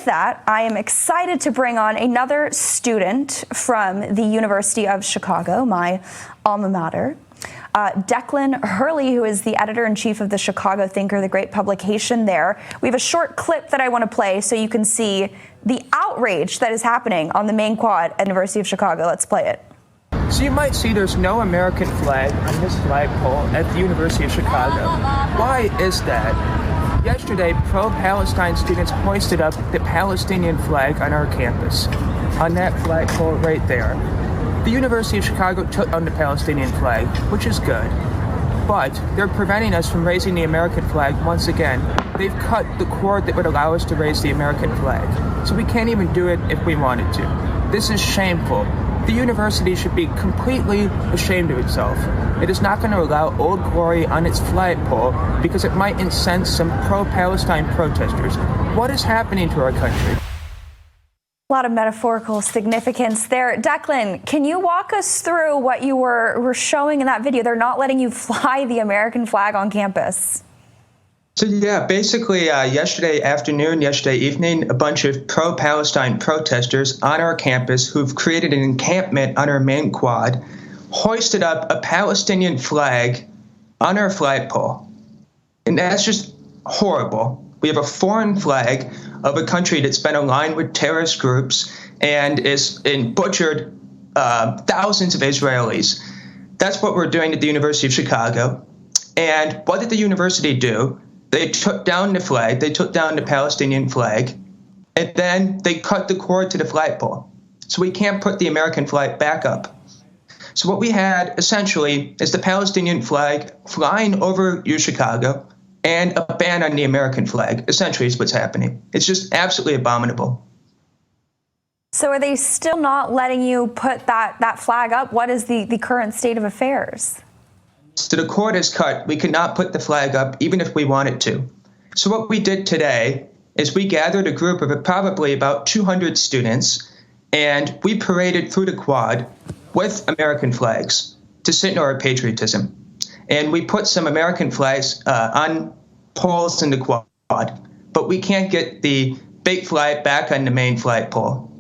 that, I am excited to bring on another student from the University of Chicago, my alma mater. Declan Hurley, who is the editor-in-chief of the Chicago Thinker, the great publication there. We have a short clip that I want to play so you can see the outrage that is happening on the main quad at University of Chicago. Let's play it. So you might see there's no American flag on this flagpole at the University of Chicago. Why is that? Yesterday, pro-Palestine students hoisted up the Palestinian flag on our campus, on that flagpole right there. The University of Chicago took down the Palestinian flag, which is good, but they're preventing us from raising the American flag once again. They've cut the cord that would allow us to raise the American flag, so we can't even do it if we wanted to. This is shameful. The university should be completely ashamed of itself. It is not going to allow Old Glory on its flagpole because it might incense some pro-Palestine protesters. What is happening to our country? A lot of metaphorical significance there. Declan, can you walk us through what you were showing in that video? They're not letting you fly the American flag on campus. So yeah, basically yesterday evening, a bunch of pro-Palestine protesters on our campus who've created an encampment on our main quad hoisted up a Palestinian flag on our flagpole. And that's just horrible. We have a foreign flag of a country that's been aligned with terrorist groups and butchered thousands of Israelis. That's what we're doing at the University of Chicago. And what did the university do? They took down the flag, they took down the Palestinian flag, and then they cut the cord to the flagpole. So we can't put the American flag back up. So what we had essentially is the Palestinian flag flying over Chicago and a ban on the American flag, essentially is what's happening. It's just absolutely abominable. So are they still not letting you put that flag up? What is the current state of affairs? So the cord is cut. We cannot put the flag up even if we wanted to. So what we did today is we gathered a group of probably about 200 students, and we paraded through the quad with American flags to signal our patriotism. And we put some American flags on poles in the quad, but we can't get the big flag back on the main flagpole.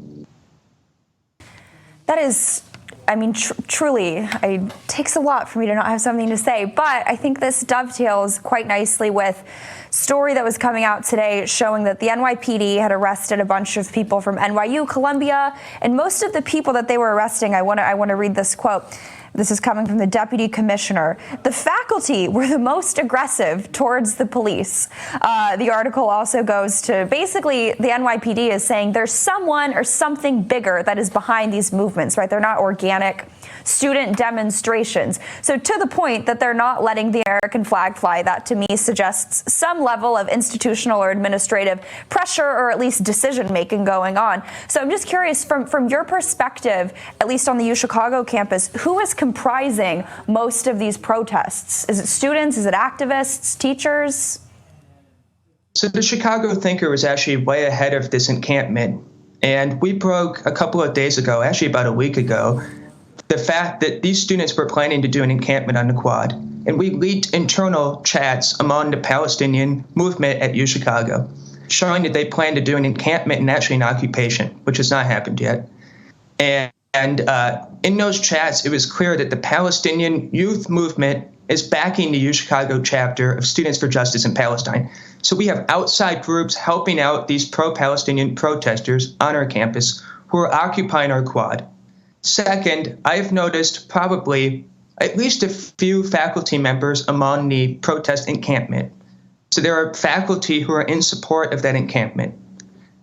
That is, I mean, truly, it takes a lot for me to not have something to say, but I think this dovetails quite nicely with a story that was coming out today showing that the NYPD had arrested a bunch of people from NYU, Columbia, and most of the people that they were arresting, I want to read this quote. This is coming from the deputy commissioner. The faculty were the most aggressive towards the police. The article also goes to basically the NYPD is saying there's someone or something bigger that is behind these movements, right? They're not organic student demonstrations. So to the point that they're not letting the American flag fly, that to me suggests some level of institutional or administrative pressure or at least decision making going on. So I'm just curious from your perspective, at least on the UChicago campus, who is comprising most of these protests? Is it students? Is it activists, teachers? So the Chicago Thinker was actually way ahead of this encampment. And we broke a couple of days ago, actually about a week ago, the fact that these students were planning to do an encampment on the quad. And we leaked internal chats among the Palestinian movement at UChicago, showing that they plan to do an encampment and actually an occupation, which has not happened yet. And in those chats, it was clear that the Palestinian youth movement is backing the UChicago chapter of Students for Justice in Palestine. So we have outside groups helping out these pro-Palestinian protesters on our campus who are occupying our quad. Second, I've noticed probably at least a few faculty members among the protest encampment. So there are faculty who are in support of that encampment.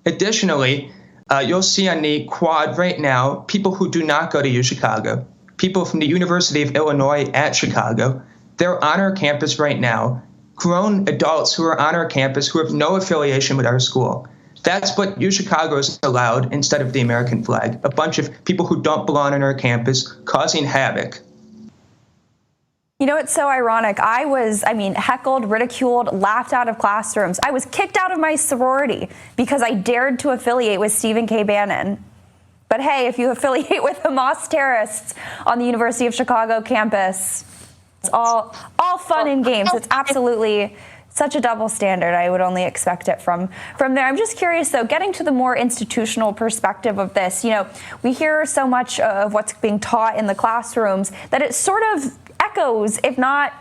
Additionally, you'll see on the quad right now people who do not go to UChicago, people from the University of Illinois at Chicago. They're on our campus right now, grown adults who are on our campus who have no affiliation with our school. That's what UChicago is allowed instead of the American flag. A bunch of people who don't belong on our campus causing havoc. You know, it's so ironic. I was heckled, ridiculed, laughed out of classrooms. I was kicked out of my sorority because I dared to affiliate with Stephen K. Bannon. But hey, if you affiliate with Hamas terrorists on the University of Chicago campus, it's all fun and games. It's absolutely Such a double standard. I would only expect it from there. I'm just curious, though, getting to the more institutional perspective of this, we hear so much of what's being taught in the classrooms that it sort of echoes, if not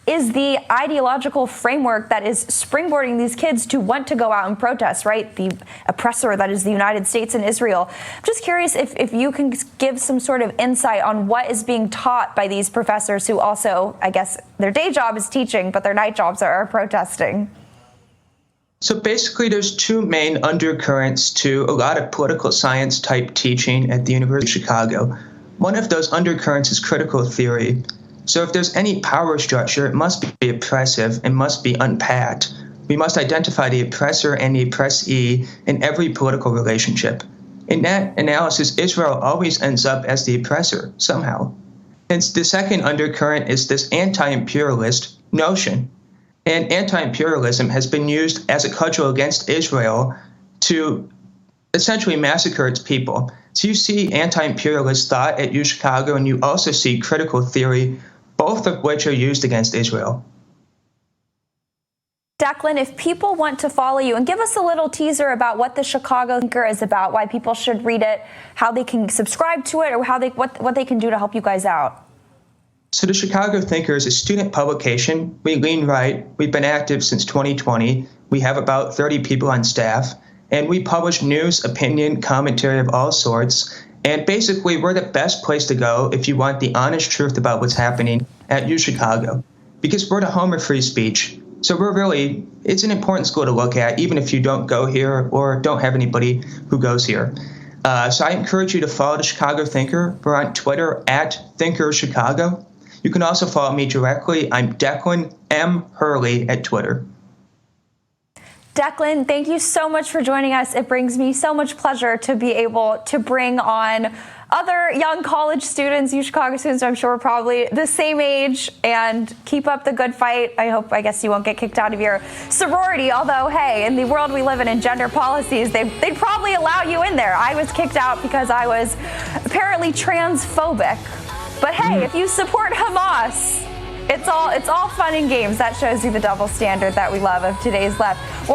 is the ideological framework that is springboarding these kids to want to go out and protest, right? The oppressor that is the United States and Israel. I'm just curious if you can give some sort of insight on what is being taught by these professors who also, I guess, their day job is teaching, but their night jobs are protesting. So basically, there's two main undercurrents to a lot of political science type teaching at the University of Chicago. One of those undercurrents is critical theory. So if there's any power structure, it must be oppressive and must be unpacked. We must identify the oppressor and the oppressee in every political relationship. In that analysis, Israel always ends up as the oppressor, somehow. And the second undercurrent is this anti-imperialist notion. And anti-imperialism has been used as a cudgel against Israel to essentially massacre its people. So you see anti-imperialist thought at U Chicago, and you also see critical theory, both of which are used against Israel. Declan, if people want to follow you, and give us a little teaser about what the Chicago Thinker is about, why people should read it, how they can subscribe to it, or what they can do to help you guys out. So the Chicago Thinker is a student publication. We lean right. We've been active since 2020. We have about 30 people on staff, and we publish news, opinion, commentary of all sorts. And basically, we're the best place to go if you want the honest truth about what's happening at U Chicago, because we're the home of free speech. So it's an important school to look at, even if you don't go here or don't have anybody who goes here. So I encourage you to follow the Chicago Thinker. We're on Twitter at ThinkerChicago. You can also follow me directly. I'm Declan M. Hurley at Twitter. Declan, thank you so much for joining us. It brings me so much pleasure to be able to bring on other young college students, U Chicago students, I'm sure probably the same age, and keep up the good fight. I guess you won't get kicked out of your sorority, although, hey, in the world we live in gender policies, they'd probably allow you in there. I was kicked out because I was apparently transphobic. But hey, if you support Hamas, it's all fun and games. That shows you the double standard that we love of today's left.